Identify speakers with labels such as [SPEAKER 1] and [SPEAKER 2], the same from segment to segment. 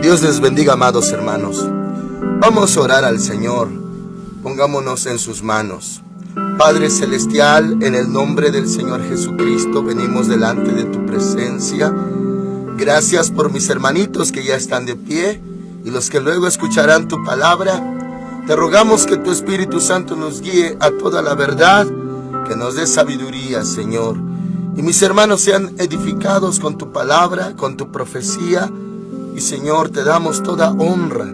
[SPEAKER 1] Dios les bendiga, amados hermanos. Vamos a orar al Señor. Pongámonos en sus manos. Padre Celestial, en el nombre del Señor Jesucristo, venimos delante de tu presencia. Gracias por mis hermanitos que ya están de pie y los que luego escucharán tu palabra. Te rogamos que tu Espíritu Santo nos guíe a toda la verdad, que nos dé sabiduría, Señor. Y mis hermanos sean edificados con tu palabra, con tu profecía. Y Señor, te damos toda honra,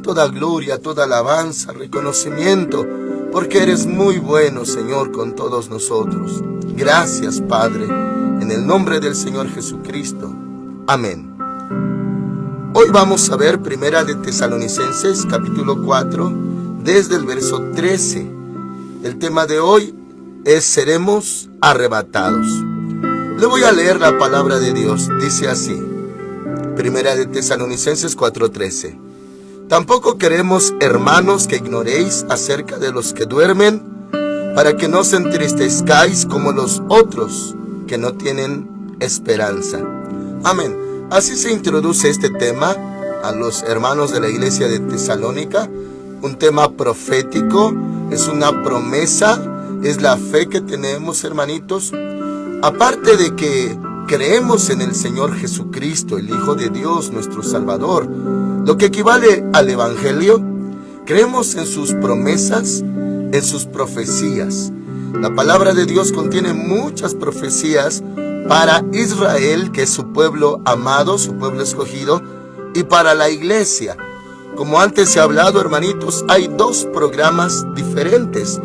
[SPEAKER 1] toda gloria, toda alabanza, reconocimiento, porque eres muy bueno, Señor, con todos nosotros. Gracias, Padre, en el nombre del Señor Jesucristo. Amén. Hoy vamos a ver Primera de Tesalonicenses, capítulo 4, desde el verso 13. El tema de hoy es: seremos arrebatados. Le voy a leer la palabra de Dios. Dice así, Primera de Tesalonicenses 4:13. Tampoco queremos, hermanos, que ignoréis acerca de los que duermen, para que no os entristezcáis como los otros que no tienen esperanza. Amén. Así se introduce este tema a los hermanos de la iglesia de Tesalónica. Un tema profético, es una promesa, es la fe que tenemos, hermanitos. Aparte de que creemos en el Señor Jesucristo, el Hijo de Dios, nuestro Salvador, lo que equivale al Evangelio, creemos en sus promesas, en sus profecías. La palabra de Dios contiene muchas profecías para Israel, que es su pueblo amado, su pueblo escogido, y para la iglesia. Como antes se ha hablado, hermanitos, hay dos programas diferentes.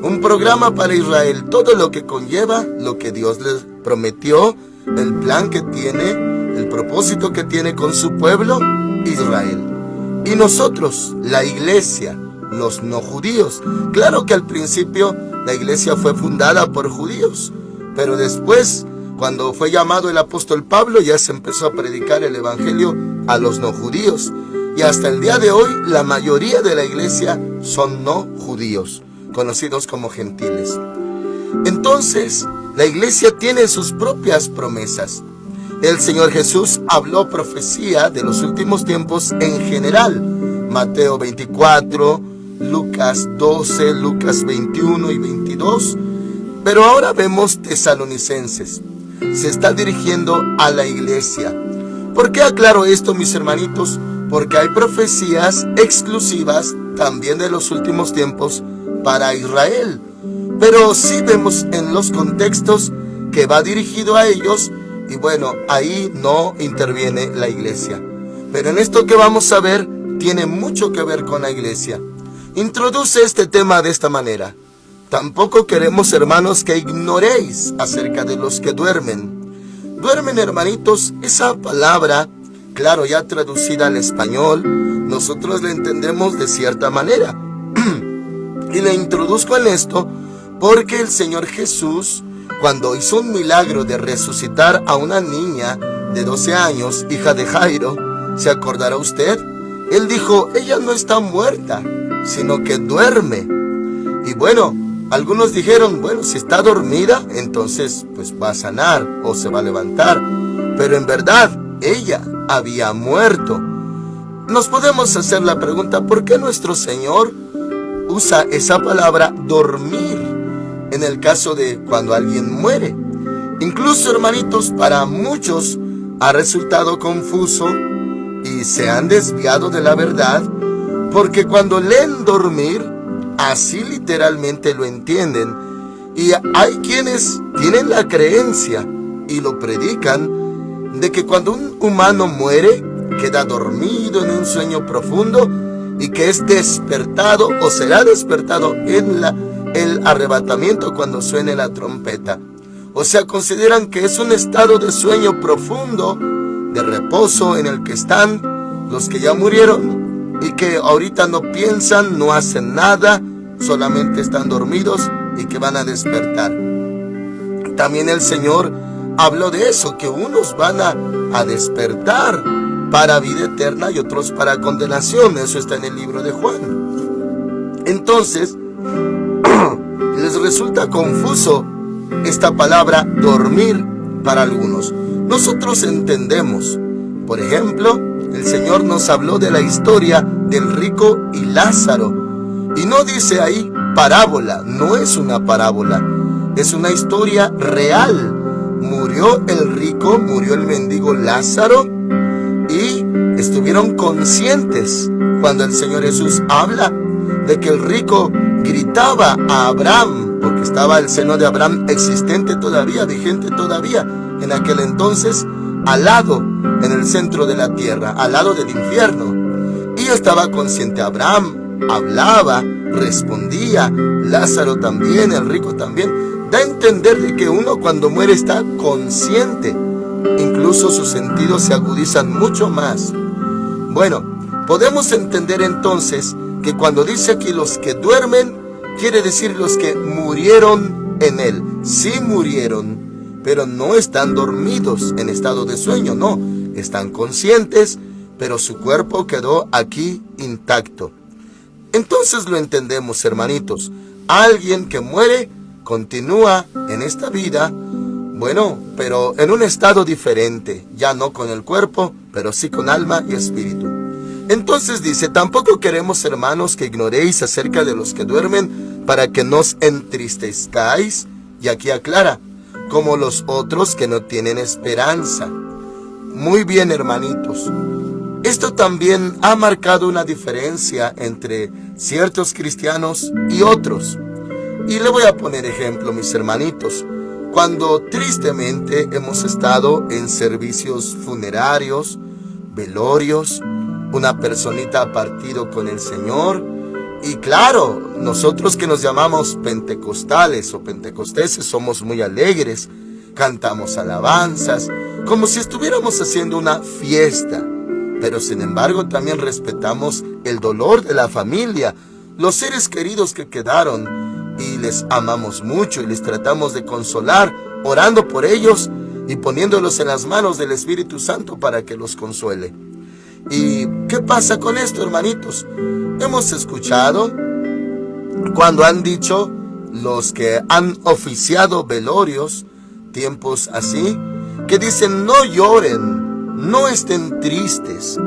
[SPEAKER 1] Un programa para Israel, todo lo que conlleva, lo que Dios les prometió, el plan que tiene, el propósito que tiene con su pueblo, Israel. Y nosotros, la iglesia, los no judíos. Claro que al principio la iglesia fue fundada por judíos, pero después, cuando fue llamado el apóstol Pablo, ya se empezó a predicar el evangelio a los no judíos. Y hasta el día de hoy, la mayoría de la iglesia son no judíos, conocidos como gentiles. Entonces, la iglesia tiene sus propias promesas. El Señor Jesús habló profecía de los últimos tiempos en general. Mateo 24, Lucas 12, Lucas 21 y 22. Pero ahora vemos Tesalonicenses. Se está dirigiendo a la iglesia. ¿Por qué aclaro esto, mis hermanitos? Porque hay profecías exclusivas también de los últimos tiempos para Israel. Pero sí vemos en los contextos que va dirigido a ellos, y bueno, ahí no interviene la iglesia. Pero en esto que vamos a ver, tiene mucho que ver con la iglesia. Introduce este tema de esta manera: tampoco queremos, hermanos, que ignoréis acerca de los que duermen. Duermen, hermanitos, esa palabra, claro, ya traducida al español, nosotros la entendemos de cierta manera. Y le introduzco en esto porque el Señor Jesús, cuando hizo un milagro de resucitar a una niña de 12 años, hija de Jairo, ¿se acordará usted? Él dijo, ella no está muerta, sino que duerme. Y bueno, algunos dijeron, bueno, si está dormida, entonces pues va a sanar o se va a levantar. Pero en verdad, ella había muerto. Nos podemos hacer la pregunta, ¿por qué nuestro Señor usa esa palabra dormir en el caso de cuando alguien muere? Incluso, hermanitos, para muchos ha resultado confuso y se han desviado de la verdad, porque cuando leen dormir, así literalmente lo entienden. Y hay quienes tienen la creencia y lo predican de que cuando un humano muere, queda dormido en un sueño profundo y que es despertado o será despertado en el arrebatamiento cuando suene la trompeta. O sea, consideran que es un estado de sueño profundo, de reposo, en el que están los que ya murieron y que ahorita no piensan, no hacen nada, solamente están dormidos y que van a despertar. También el Señor habló de eso, que unos van a despertar para vida eterna y otros para condenación. Eso está en el libro de Juan. Entonces, les resulta confuso esta palabra dormir para algunos. Nosotros entendemos, por ejemplo, el Señor nos habló de la historia del rico y Lázaro. Y no dice ahí parábola, no es una parábola, es una historia real. Murió el rico, murió el mendigo Lázaro y estuvieron conscientes cuando el Señor Jesús habla de que el rico gritaba a Abraham, porque estaba el seno de Abraham existente todavía, vigente todavía, en aquel entonces, al lado, en el centro de la tierra, al lado del infierno. Y estaba consciente Abraham, hablaba, respondía, Lázaro también, el rico también. Da a entender de que uno cuando muere está consciente, incluso sus sentidos se agudizan mucho más. Bueno, podemos entender entonces que cuando dice aquí los que duermen, quiere decir los que murieron en él. Sí murieron, pero no están dormidos en estado de sueño, no. Están conscientes, pero su cuerpo quedó aquí intacto. Entonces lo entendemos, hermanitos. Alguien que muere continúa en esta vida, bueno, pero en un estado diferente, ya no con el cuerpo, pero sí con alma y espíritu. Entonces dice, tampoco queremos, hermanos, que ignoréis acerca de los que duermen, para que no os entristezcáis, y aquí aclara, como los otros que no tienen esperanza. Muy bien, hermanitos. Esto también ha marcado una diferencia entre ciertos cristianos y otros. Y le voy a poner ejemplo, mis hermanitos. Cuando tristemente hemos estado en servicios funerarios, velorios, una personita ha partido con el Señor. Y claro, nosotros que nos llamamos pentecostales o pentecosteses somos muy alegres, cantamos alabanzas, como si estuviéramos haciendo una fiesta. Pero sin embargo también respetamos el dolor de la familia, los seres queridos que quedaron, y les amamos mucho y les tratamos de consolar, orando por ellos y poniéndolos en las manos del Espíritu Santo para que los consuele. ¿Y qué pasa con esto, hermanitos? Hemos escuchado cuando han dicho los que han oficiado velorios, tiempos así, que dicen no lloren, no estén tristes.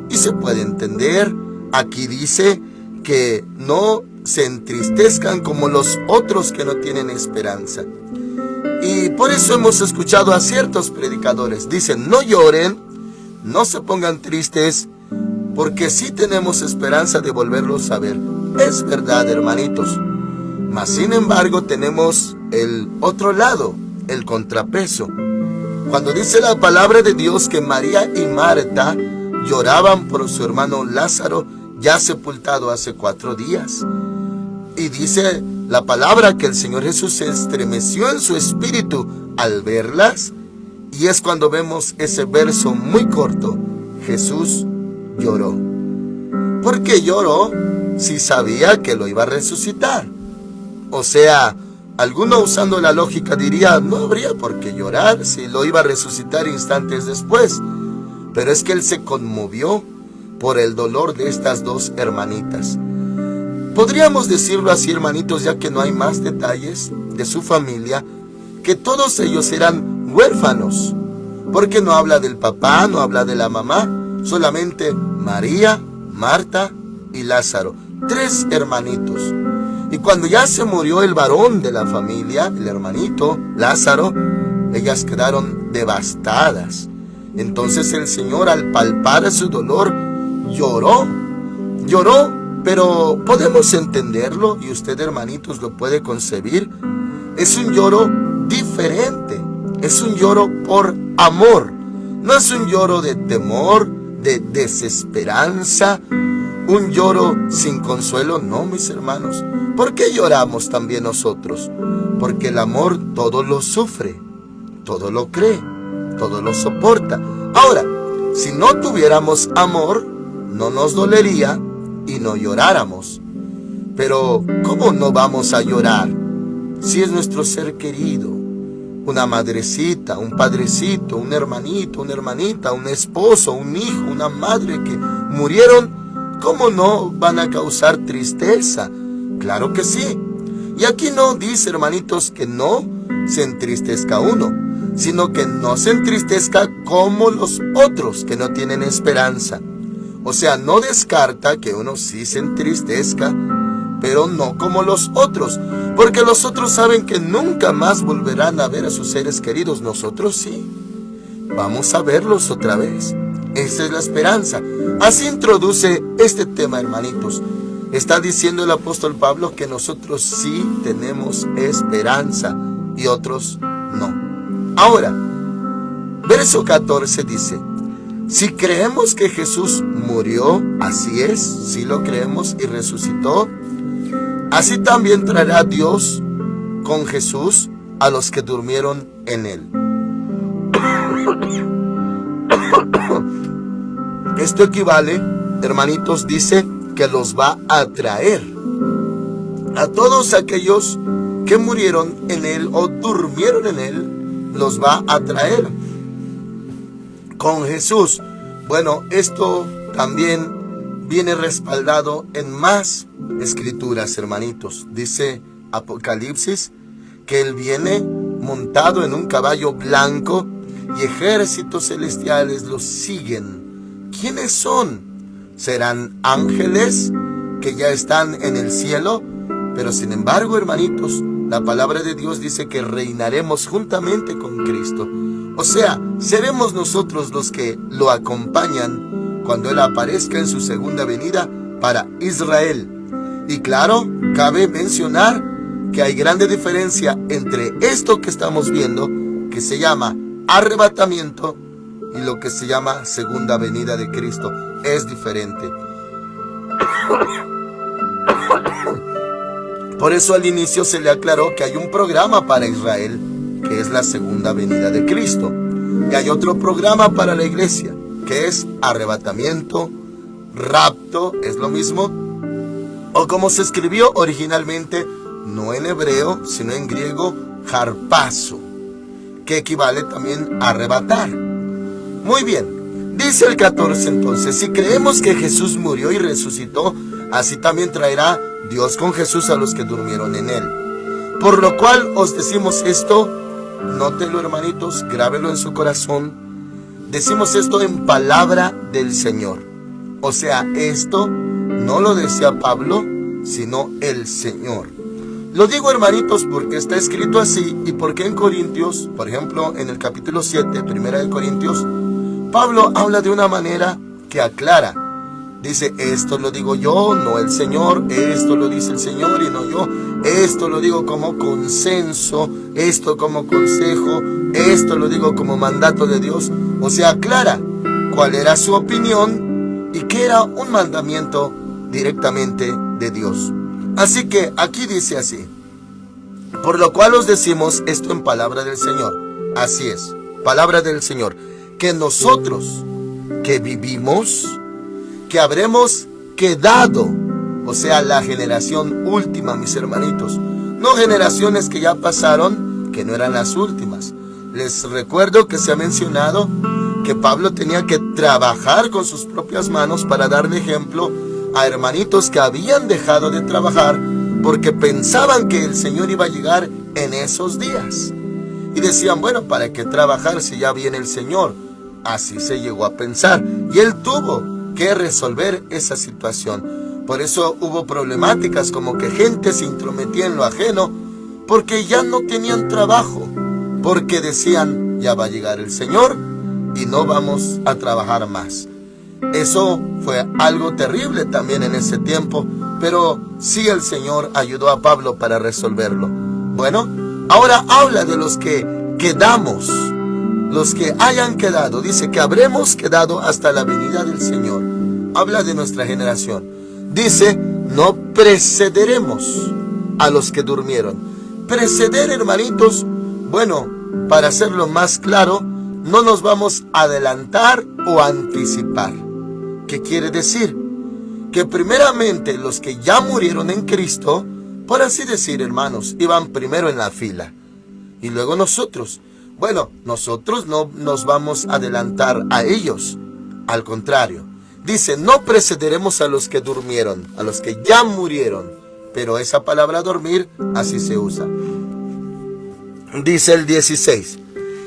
[SPEAKER 1] Y se puede entender, aquí dice que no se entristezcan como los otros que no tienen esperanza. Y por eso hemos escuchado a ciertos predicadores, dicen no lloren, no se pongan tristes, porque sí tenemos esperanza de volverlos a ver. Es verdad, hermanitos. Mas sin embargo tenemos el otro lado, el contrapeso. Cuando dice la palabra de Dios que María y Marta lloraban por su hermano Lázaro, ya sepultado hace 4 días. Y dice la palabra que el Señor Jesús se estremeció en su espíritu al verlas. Y es cuando vemos ese verso muy corto, Jesús lloró. ¿Por qué lloró? Si sabía que lo iba a resucitar. O sea, alguno usando la lógica diría, no habría por qué llorar si lo iba a resucitar instantes después. Pero es que él se conmovió por el dolor de estas 2 hermanitas. Podríamos decirlo así, hermanitos, ya que no hay más detalles de su familia, que todos ellos eran huérfanos, porque no habla del papá, no habla de la mamá, solamente María, Marta y Lázaro, 3 hermanitos. Y cuando ya se murió el varón de la familia, el hermanito Lázaro, ellas quedaron devastadas. Entonces el Señor, al palpar su dolor, lloró, pero podemos entenderlo, y usted, hermanitos, lo puede concebir. Es un lloro diferente, es un lloro por amor, no es un lloro de temor, de desesperanza, un lloro sin consuelo, no, mis hermanos. ¿Por qué lloramos también nosotros? Porque el amor todo lo sufre, todo lo cree, todo lo soporta. Ahora, si no tuviéramos amor, no nos dolería y no lloráramos. Pero, ¿cómo no vamos a llorar si es nuestro ser querido? Una madrecita, un padrecito, un hermanito, una hermanita, un esposo, un hijo, una madre que murieron, ¿cómo no van a causar tristeza? Claro que sí. Y aquí no dice, hermanitos, que no se entristezca uno, sino que no se entristezca como los otros que no tienen esperanza. O sea, no descarta que uno sí se entristezca, pero no como los otros, porque los otros saben que nunca más volverán a ver a sus seres queridos. Nosotros sí, vamos a verlos otra vez. Esa es la esperanza. Así introduce este tema, hermanitos. Está diciendo el apóstol Pablo que nosotros sí tenemos esperanza y otros no. Ahora, verso 14 dice: si creemos que Jesús murió, así es, si lo creemos y resucitó, así también traerá Dios con Jesús a los que durmieron en él. Esto equivale, hermanitos, dice que los va a traer a todos aquellos que murieron en él o durmieron en él, los va a traer con Jesús. Bueno, esto también viene respaldado en más escrituras, hermanitos. Dice Apocalipsis que él viene montado en un caballo blanco y ejércitos celestiales los siguen. ¿Quiénes son? ¿Serán ángeles que ya están en el cielo? Pero sin embargo, hermanitos, la palabra de Dios dice que reinaremos juntamente con Cristo. O sea, seremos nosotros los que lo acompañan cuando Él aparezca en su segunda venida para Israel. Y claro, cabe mencionar que hay grande diferencia entre esto que estamos viendo, que se llama arrebatamiento, y lo que se llama segunda venida de Cristo. Es diferente. Por eso al inicio se le aclaró que hay un programa para Israel, que es la segunda venida de Cristo. Y hay otro programa para la iglesia, que es arrebatamiento, rapto, es lo mismo. O como se escribió originalmente, no en hebreo, sino en griego, harpazo, que equivale también a arrebatar. Muy bien, dice el 14 entonces: si creemos que Jesús murió y resucitó, así también traerá Dios con Jesús a los que durmieron en él. Por lo cual os decimos esto, nótelo, hermanitos, grábelo en su corazón. Decimos esto en palabra del Señor. O sea, esto no lo decía Pablo, sino el Señor. Lo digo, hermanitos, porque está escrito así, y porque en Corintios, por ejemplo, en el capítulo 7, primera de Corintios, Pablo habla de una manera que aclara. Dice: esto lo digo yo, no el Señor. Esto lo dice el Señor y no yo. Esto lo digo como consenso, esto como consejo, esto lo digo como mandato de Dios. O sea, aclara cuál era su opinión y que era un mandamiento directamente de Dios. Así que aquí dice así: por lo cual os decimos esto en palabra del Señor. Así es, palabra del Señor, que nosotros que vivimos, que habremos quedado, o sea, la generación última, mis hermanitos, no generaciones que ya pasaron, que no eran las últimas. Les recuerdo que se ha mencionado que Pablo tenía que trabajar con sus propias manos para darle ejemplo a hermanitos que habían dejado de trabajar porque pensaban que el Señor iba a llegar en esos días. Y decían: bueno, ¿para qué trabajar si ya viene el Señor? Así se llegó a pensar, y él tuvo que resolver esa situación. Por eso hubo problemáticas como que gente se intrometía en lo ajeno porque ya no tenían trabajo, porque decían: ya va a llegar el Señor y no vamos a trabajar más. Eso fue algo terrible también en ese tiempo, pero sí el Señor ayudó a Pablo para resolverlo. Bueno, ahora habla de los que quedamos, los que hayan quedado. Dice que habremos quedado hasta la venida del Señor. Habla de nuestra generación. Dice: no precederemos a los que durmieron. Preceder, hermanitos, bueno, para hacerlo más claro, no nos vamos a adelantar o anticipar. ¿Qué quiere decir? Que primeramente los que ya murieron en Cristo, por así decir, hermanos, iban primero en la fila. Y luego nosotros. Bueno, nosotros no nos vamos a adelantar a ellos. Al contrario, dice: no precederemos a los que durmieron, a los que ya murieron. Pero esa palabra dormir, así se usa. Dice el 16: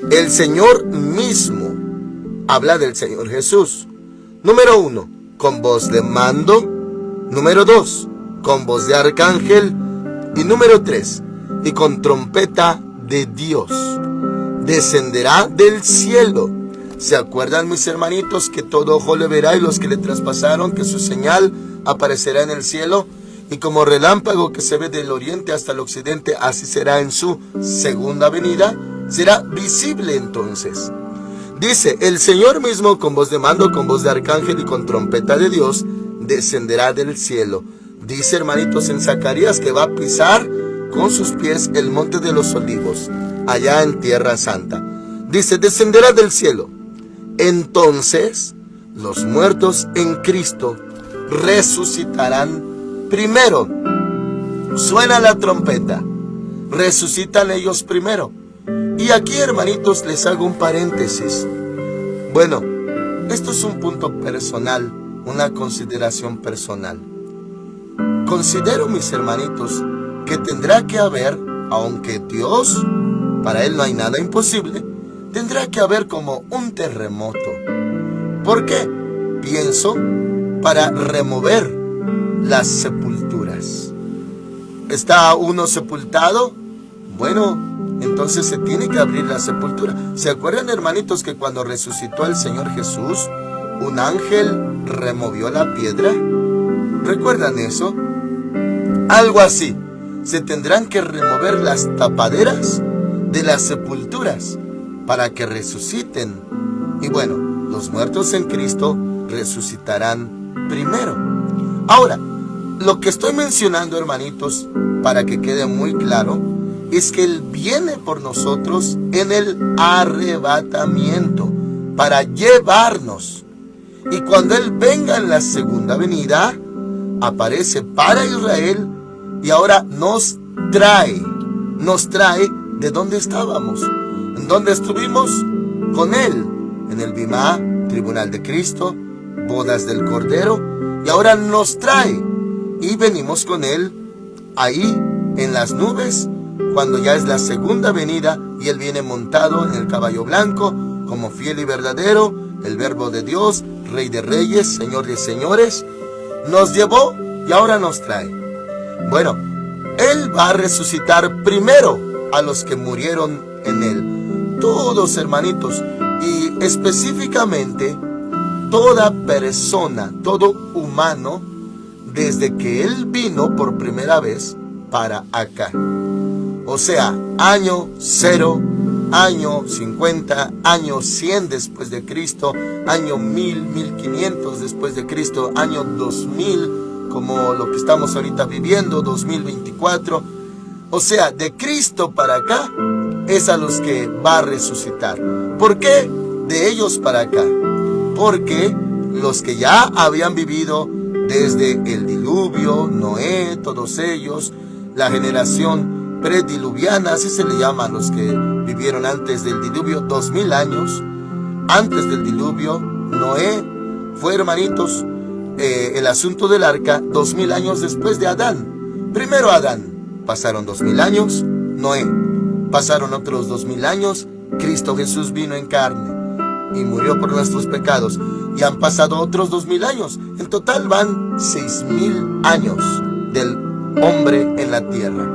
[SPEAKER 1] El Señor mismo habla del Señor Jesús. Número 1, con voz de mando. Número 2, con voz de arcángel. Y número 3, y con trompeta de Dios. Descenderá del cielo. ¿Se acuerdan, mis hermanitos, que todo ojo le verá y los que le traspasaron, que su señal aparecerá en el cielo? Y como relámpago que se ve del oriente hasta el occidente, así será en su segunda venida. Será visible entonces. Dice, el Señor mismo con voz de mando, con voz de arcángel y con trompeta de Dios, descenderá del cielo. Dice, hermanitos, en Zacarías que va a pisar con sus pies el monte de los olivos, allá en Tierra Santa. Dice, descenderá del cielo. Entonces, los muertos en Cristo resucitarán primero. Suena la trompeta. Resucitan ellos primero. Y aquí, hermanitos, les hago un paréntesis. Bueno, esto es un punto personal, una consideración personal. Considero, mis hermanitos, que tendrá que haber, aunque Dios, para Él no hay nada imposible, tendrá que haber como un terremoto. ¿Por qué? Pienso, para remover las sepulturas. ¿Está uno sepultado? Bueno, entonces se tiene que abrir la sepultura. ¿Se acuerdan, hermanitos, que cuando resucitó el Señor Jesús, un ángel removió la piedra? ¿Recuerdan eso? Algo así. Se tendrán que remover las tapaderas de las sepulturas para que resuciten. Y bueno, los muertos en Cristo resucitarán primero. Ahora, lo que estoy mencionando, hermanitos, para que quede muy claro, es que Él viene por nosotros en el arrebatamiento para llevarnos. Y cuando Él venga en la segunda venida, aparece para Israel y ahora nos trae de donde estábamos, en donde estuvimos con Él, en el Bimá, Tribunal de Cristo, bodas del Cordero, y ahora nos trae y venimos con Él ahí en las nubes, cuando ya es la segunda venida y Él viene montado en el caballo blanco como fiel y verdadero, el Verbo de Dios, Rey de Reyes, Señor de Señores. Nos llevó y ahora nos trae. Bueno, Él va a resucitar primero a los que murieron en Él. Todos, hermanitos, y específicamente toda persona, todo humano, desde que Él vino por primera vez para acá. O sea, año 0, año 50, año 100 después de Cristo, año 1000, 1500 después de Cristo, año 2000, como lo que estamos ahorita viviendo, 2024. O sea, de Cristo para acá es a los que va a resucitar. ¿Por qué de ellos para acá? Porque los que ya habían vivido desde el diluvio, Noé, todos ellos, la generación prediluviana, así se le llama a los que vivieron antes del diluvio, 2000 años. Antes del diluvio, Noé fue, hermanitos, el asunto del arca, 2000 años después de Adán. Primero Adán, pasaron 2000 años, Noé, pasaron otros 2000 años, Cristo Jesús vino en carne y murió por nuestros pecados, y han pasado otros 2000 años. En total van 6000 años del hombre en la tierra.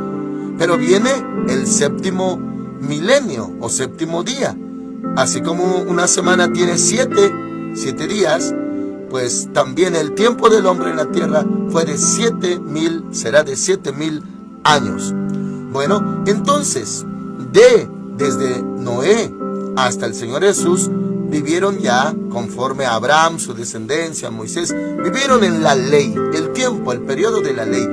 [SPEAKER 1] Pero viene el séptimo milenio o séptimo día. Así como una semana tiene 7 días, pues también el tiempo del hombre en la tierra fue de 7000, será de 7000 años. Bueno, entonces, desde Noé hasta el Señor Jesús, vivieron ya conforme a Abraham, su descendencia, Moisés, vivieron en la ley, el tiempo, el periodo de la ley.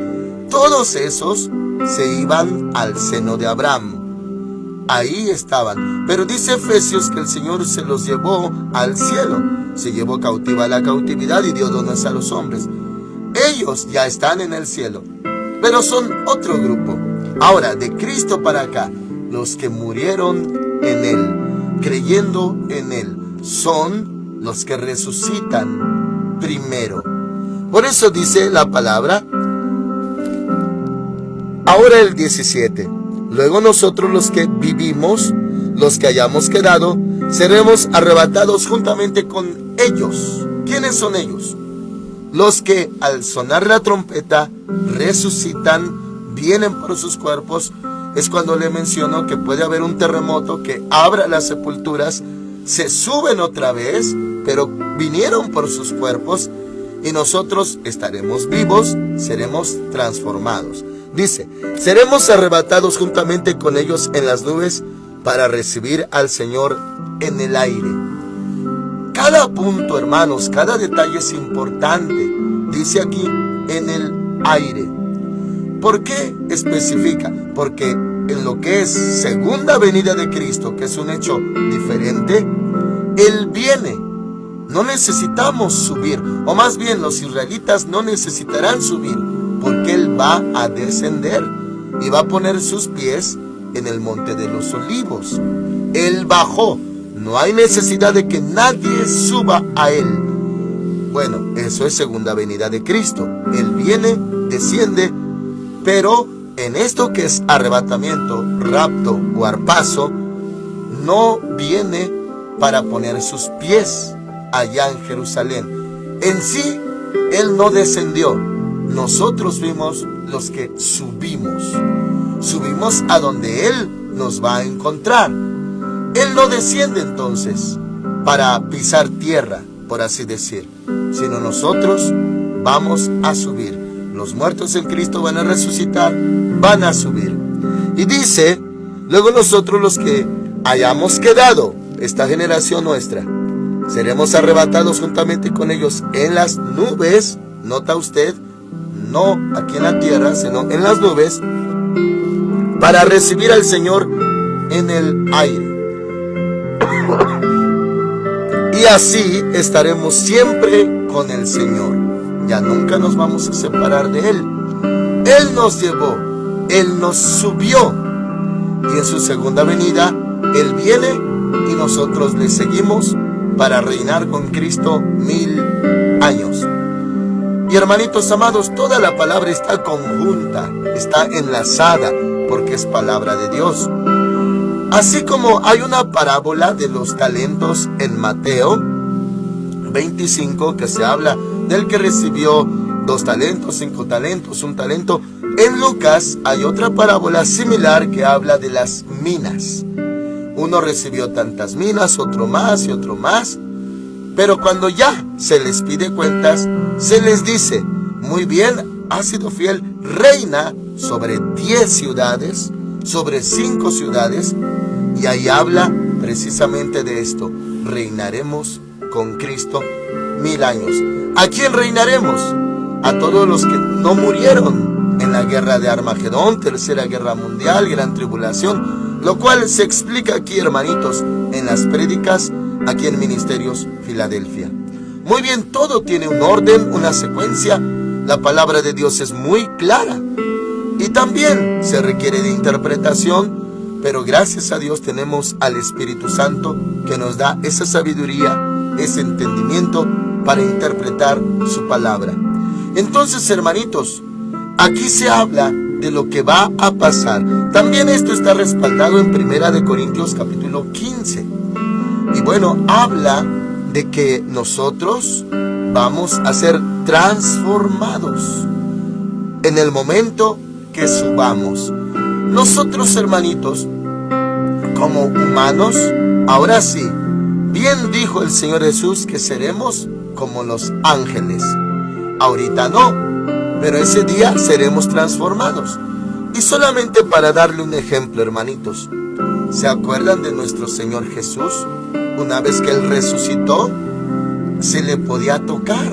[SPEAKER 1] Todos esos se iban al seno de Abraham. Ahí estaban. Pero dice Efesios que el Señor se los llevó al cielo. Se llevó cautiva la cautividad y dio dones a los hombres. Ellos ya están en el cielo, pero son otro grupo. Ahora, de Cristo para acá, los que murieron en Él, creyendo en Él, son los que resucitan primero. Por eso dice la palabra. Ahora el 17. Luego nosotros los que vivimos, los que hayamos quedado, seremos arrebatados juntamente con ellos. ¿Quiénes son ellos? Los que al sonar la trompeta resucitan, vienen por sus cuerpos. Es cuando le menciono que puede haber un terremoto que abra las sepulturas, se suben otra vez, pero vinieron por sus cuerpos y nosotros estaremos vivos, seremos transformados. Dice, seremos arrebatados juntamente con ellos en las nubes para recibir al Señor en el aire. Cada punto, hermanos, cada detalle es importante. Dice aquí, en el aire. ¿Por qué especifica? Porque en lo que es segunda venida de Cristo, que es un hecho diferente, Él viene. No necesitamos subir, o más bien los israelitas no necesitarán subir, porque Él va a descender y va a poner sus pies en el monte de los olivos. Él bajó, no hay necesidad de que nadie suba a Él. Bueno, eso es segunda venida de Cristo. Él viene, desciende, pero en esto que es arrebatamiento, rapto o arpazo, no viene para poner sus pies allá en Jerusalén. En sí, Él no descendió. Nosotros fuimos los que subimos. Subimos a donde Él nos va a encontrar. Él no desciende entonces para pisar tierra, por así decir, sino nosotros vamos a subir. Los muertos en Cristo van a resucitar, van a subir. Y dice, luego nosotros los que hayamos quedado, esta generación nuestra, seremos arrebatados juntamente con ellos en las nubes. Nota usted, no aquí en la tierra, sino en las nubes, para recibir al Señor en el aire. Y así estaremos siempre con el Señor. Ya nunca nos vamos a separar de Él. Él nos llevó, Él nos subió. Y en su segunda venida, Él viene y nosotros le seguimos para reinar con Cristo 1000 años. Y hermanitos amados, toda la palabra está conjunta, está enlazada, porque es palabra de Dios. Así como hay una parábola de los talentos en Mateo 25, que se habla del que recibió 2 talentos, 5 talentos, 1 talento. En Lucas hay otra parábola similar que habla de las minas. Uno recibió tantas minas, otro más y otro más. Pero cuando ya se les pide cuentas, se les dice, muy bien, has sido fiel, reina sobre 10 ciudades, sobre 5 ciudades. Y ahí habla precisamente de esto. Reinaremos con Cristo 1000 años. ¿A quién reinaremos? A todos los que no murieron en la guerra de Armagedón, tercera guerra mundial, gran tribulación, lo cual se explica aquí, hermanitos, en las prédicas, aquí en Ministerios Filadelfia. Muy bien, todo tiene un orden, una secuencia. La palabra de Dios es muy clara y también se requiere de interpretación, pero gracias a Dios tenemos al Espíritu Santo que nos da esa sabiduría, ese entendimiento para interpretar su palabra. Entonces, hermanitos, aquí se habla de lo que va a pasar. También esto está respaldado en 1 Corintios capítulo 15. Y bueno, habla de que nosotros vamos a ser transformados en el momento que subamos. Nosotros, hermanitos, como humanos, ahora sí, bien dijo el Señor Jesús que seremos como los ángeles. Ahorita no, pero ese día seremos transformados. Y solamente para darle un ejemplo, hermanitos, ¿se acuerdan de nuestro Señor Jesús? Una vez que Él resucitó, se le podía tocar,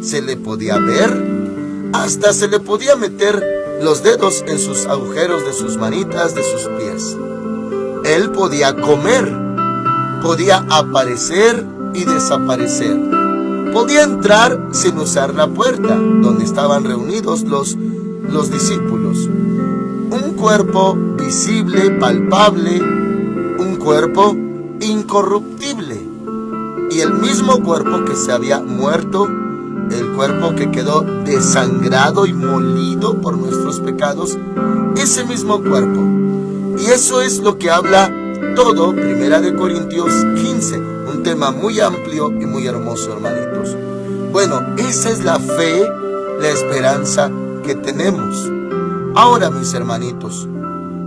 [SPEAKER 1] se le podía ver, hasta se le podía meter los dedos en sus agujeros de sus manitas, de sus pies. Él podía comer, podía aparecer y desaparecer. Podía entrar sin usar la puerta donde estaban reunidos los discípulos. Un cuerpo visible, palpable, un cuerpo incorruptible. Y el mismo cuerpo que se había muerto, el cuerpo que quedó desangrado y molido por nuestros pecados, ese mismo cuerpo. Y eso es lo que habla todo 1 Corintios 15, un tema muy amplio y muy hermoso, hermanitos. Bueno, esa es la fe, la esperanza que tenemos. Ahora, mis hermanitos,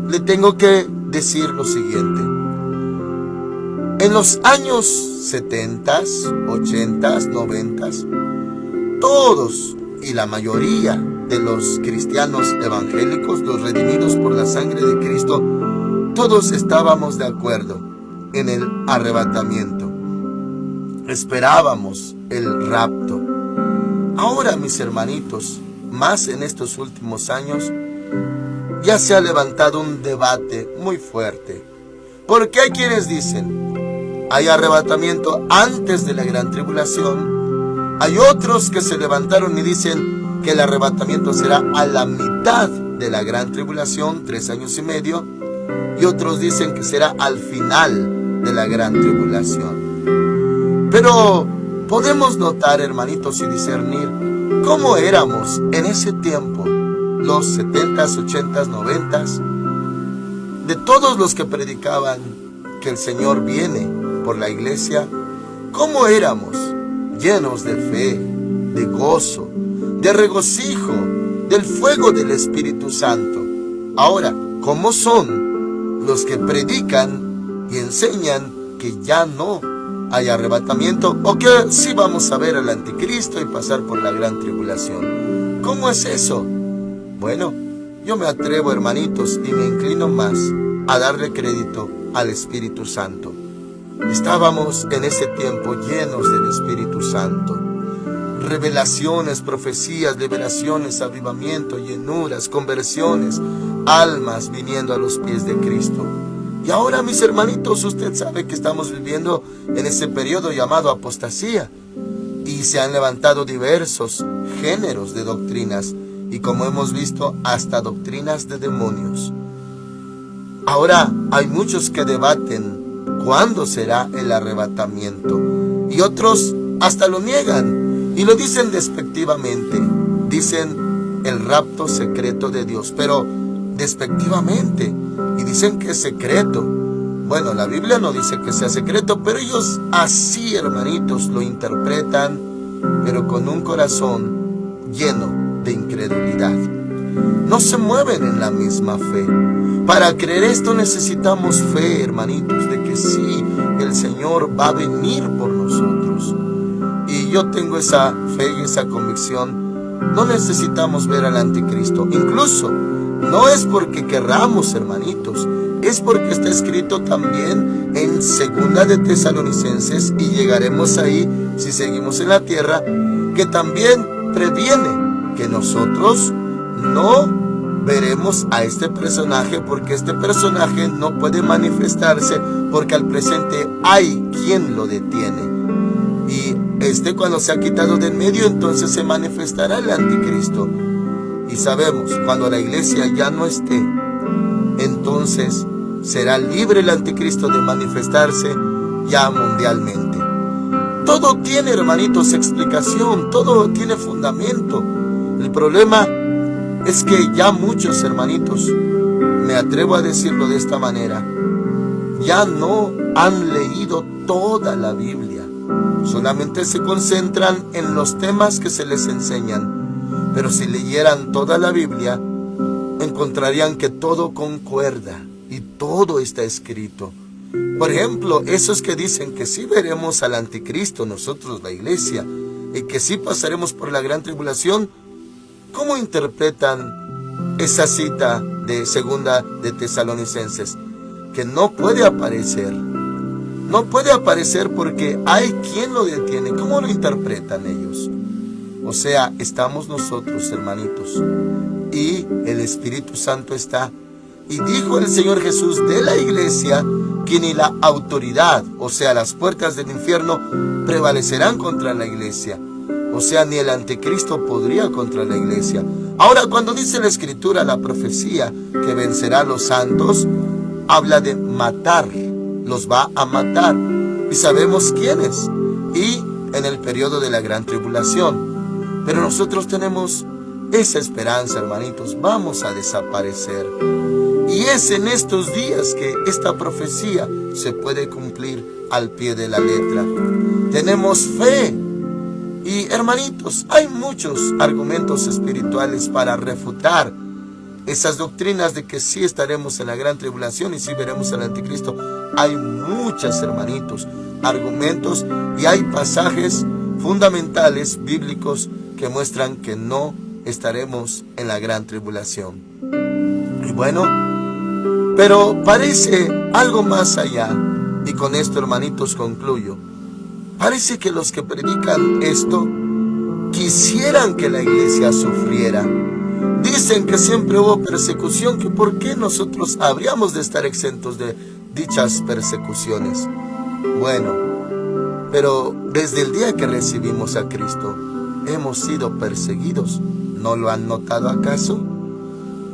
[SPEAKER 1] le tengo que decir lo siguiente. En los años 70, 80, 90, todos y la mayoría de los cristianos evangélicos, los redimidos por la sangre de Cristo, todos estábamos de acuerdo en el arrebatamiento. Esperábamos el rapto. Ahora, mis hermanitos, más en estos últimos años, ya se ha levantado un debate muy fuerte. Porque hay quienes dicen, hay arrebatamiento antes de la gran tribulación. Hay otros que se levantaron y dicen que el arrebatamiento será a la mitad de la gran tribulación, 3 años y medio. Y otros dicen que será al final de la gran tribulación. Pero podemos notar, hermanitos, y discernir cómo éramos en ese tiempo, los 70s, 80s, 90s, de todos los que predicaban que el Señor viene por la iglesia, cómo éramos llenos de fe, de gozo, de regocijo, del fuego del Espíritu Santo. Ahora, ¿cómo son los que predican y enseñan que ya no hay arrebatamiento o que sí vamos a ver al anticristo y pasar por la gran tribulación? ¿Cómo es eso? Bueno, yo me atrevo, hermanitos, y me inclino más a darle crédito al Espíritu Santo. Estábamos en ese tiempo llenos del Espíritu Santo. Revelaciones, profecías, liberaciones, avivamiento, llenuras, conversiones, almas viniendo a los pies de Cristo. Y ahora, mis hermanitos, usted sabe que estamos viviendo en ese periodo llamado apostasía. Y se han levantado diversos géneros de doctrinas. Y como hemos visto, hasta doctrinas de demonios. Ahora hay muchos que debaten cuándo será el arrebatamiento. Y otros hasta lo niegan. Y lo dicen despectivamente. Dicen el rapto secreto de Dios. Pero despectivamente. Y dicen que es secreto. Bueno, la Biblia no dice que sea secreto, pero ellos así, hermanitos, lo interpretan, pero con un corazón lleno de incredulidad. No se mueven en la misma fe. Para creer esto necesitamos fe, hermanitos, de que sí, el Señor va a venir por nosotros. Y yo tengo esa fe y esa convicción. No necesitamos ver al anticristo. Incluso, no es porque querramos, hermanitos, es porque está escrito también en 2 de Tesalonicenses, y llegaremos ahí si seguimos en la tierra, que también previene que nosotros no veremos a este personaje, porque este personaje no puede manifestarse, porque al presente hay quien lo detiene. Y cuando se ha quitado de en medio, entonces se manifestará el anticristo. Y sabemos, cuando la iglesia ya no esté, entonces será libre el anticristo de manifestarse ya mundialmente. Todo tiene, hermanitos, explicación, todo tiene fundamento. El problema es que ya muchos, hermanitos, me atrevo a decirlo de esta manera, ya no han leído toda la Biblia. Solamente se concentran en los temas que se les enseñan. Pero si leyeran toda la Biblia, encontrarían que todo concuerda y todo está escrito. Por ejemplo, esos que dicen que sí veremos al anticristo, nosotros la iglesia, y que sí pasaremos por la gran tribulación, ¿cómo interpretan esa cita de 2 de Tesalonicenses? Que no puede aparecer. No puede aparecer porque hay quien lo detiene. ¿Cómo lo interpretan ellos? O sea, estamos nosotros, hermanitos, y el Espíritu Santo está. Y dijo el Señor Jesús de la iglesia que ni la autoridad, o sea, las puertas del infierno, prevalecerán contra la iglesia. O sea, ni el anticristo podría contra la iglesia. Ahora, cuando dice la Escritura, la profecía, que vencerá a los santos, habla de matar, los va a matar. Y sabemos quiénes. Y en el periodo de la gran tribulación. Pero nosotros tenemos esa esperanza, hermanitos, vamos a desaparecer. Y es en estos días que esta profecía se puede cumplir al pie de la letra. Tenemos fe. Y hermanitos, hay muchos argumentos espirituales para refutar esas doctrinas de que sí estaremos en la gran tribulación y sí veremos al anticristo. Hay muchas, hermanitos, argumentos, y hay pasajes fundamentales bíblicos que muestran que no estaremos en la gran tribulación. Y bueno, pero parece algo más allá, y con esto, hermanitos, concluyo. Parece que los que predican esto quisieran que la iglesia sufriera. Dicen que siempre hubo persecución, que por qué nosotros habríamos de estar exentos de dichas persecuciones. Bueno, pero desde el día que recibimos a Cristo, hemos sido perseguidos. ¿No lo han notado acaso?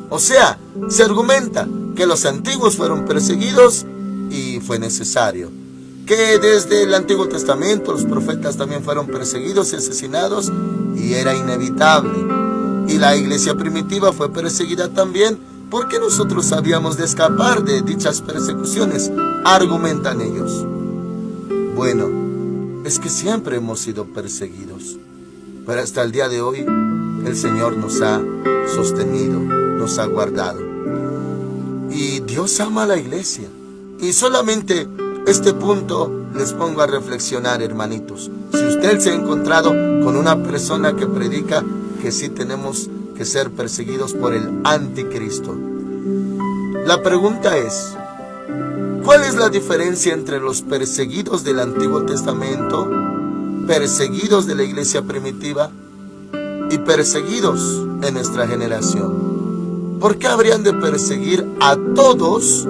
[SPEAKER 1] O sea, se argumenta que los antiguos fueron perseguidos y fue necesario. Que desde el Antiguo Testamento los profetas también fueron perseguidos y asesinados y era inevitable. Y la iglesia primitiva fue perseguida también porque nosotros habíamos de escapar de dichas persecuciones, argumentan ellos. Bueno, es que siempre hemos sido perseguidos, pero hasta el día de hoy el Señor nos ha sostenido, nos ha guardado. Y Dios ama a la iglesia. Y solamente este punto les pongo a reflexionar, hermanitos. Si usted se ha encontrado con una persona que predica que sí tenemos que ser perseguidos por el anticristo, la pregunta es, ¿cuál es la diferencia entre los perseguidos del Antiguo Testamento, perseguidos de la iglesia primitiva y perseguidos en nuestra generación? ¿Por qué habrían de perseguir a todos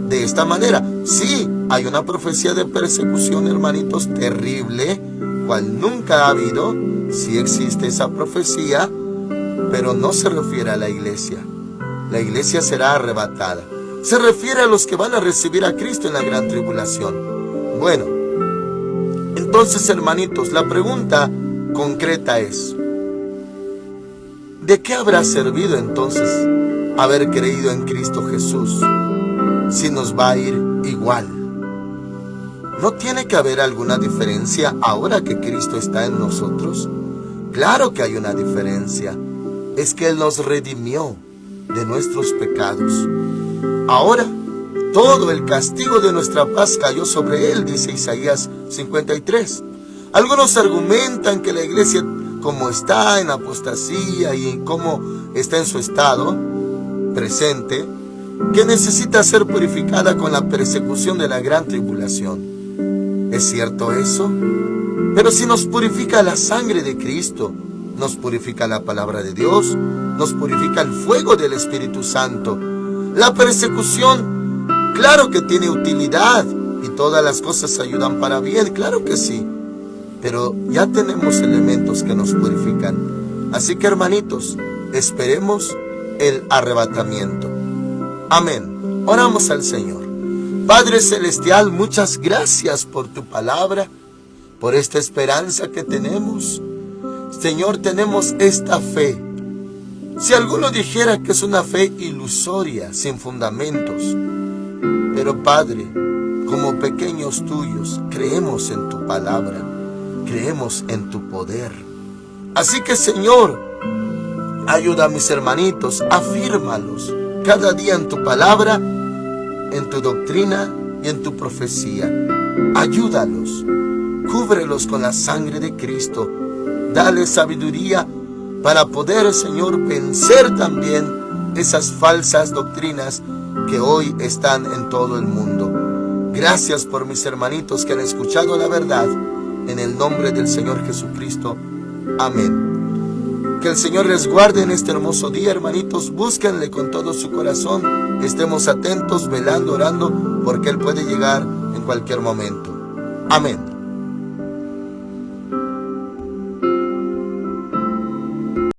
[SPEAKER 1] de esta manera? Sí, hay una profecía de persecución, hermanitos, terrible, cual nunca ha habido. Sí existe esa profecía, pero no se refiere a la iglesia. La iglesia será arrebatada. Se refiere a los que van a recibir a Cristo en la gran tribulación. Bueno, entonces, hermanitos, la pregunta concreta es, ¿de qué habrá servido entonces haber creído en Cristo Jesús si nos va a ir igual? ¿No tiene que haber alguna diferencia ahora que Cristo está en nosotros? Claro que hay una diferencia. Es que Él nos redimió de nuestros pecados. Ahora, todo el castigo de nuestra paz cayó sobre Él, dice Isaías 53. Algunos argumentan que la iglesia, como está en apostasía y en cómo está en su estado presente, que necesita ser purificada con la persecución de la gran tribulación. ¿Es cierto eso? Pero si nos purifica la sangre de Cristo, nos purifica la palabra de Dios, nos purifica el fuego del Espíritu Santo. La persecución, claro que tiene utilidad y todas las cosas ayudan para bien, claro que sí. Pero ya tenemos elementos que nos purifican. Así que, hermanitos, esperemos el arrebatamiento. Amén. Oramos al Señor. Padre Celestial, muchas gracias por tu palabra, por esta esperanza que tenemos. Señor, tenemos esta fe. Si alguno dijera que es una fe ilusoria, sin fundamentos, pero Padre, como pequeños tuyos, creemos en tu palabra, creemos en tu poder. Así que, Señor, ayuda a mis hermanitos, afírmalos cada día en tu palabra, en tu doctrina y en tu profecía. Ayúdalos, cúbrelos con la sangre de Cristo. Dale sabiduría para poder, Señor, vencer también esas falsas doctrinas que hoy están en todo el mundo. Gracias por mis hermanitos que han escuchado la verdad. En el nombre del Señor Jesucristo. Amén. Que el Señor les guarde en este hermoso día, hermanitos. Búsquenle con todo su corazón. Estemos atentos, velando, orando, porque Él puede llegar en cualquier momento. Amén.